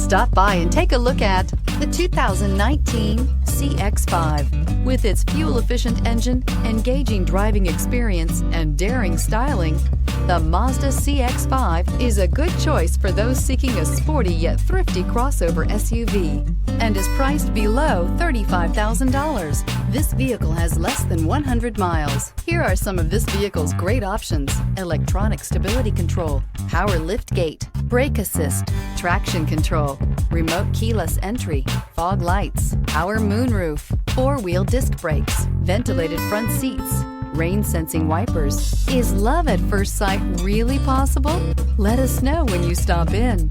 Stop by and take a look at the 2019 CX-5. With its fuel-efficient engine, engaging driving experience, and daring styling, the Mazda CX-5 is a good choice for those seeking a sporty yet thrifty crossover SUV and is priced below $35,000. This vehicle has less than 100 miles. Here are some of this vehicle's great options: electronic stability control, power liftgate, brake assist, traction control, remote keyless entry, fog lights, power moonroof, four-wheel disc brakes, ventilated front seats, rain sensing wipers. Is love at first sight really possible? Let us know when you stop in.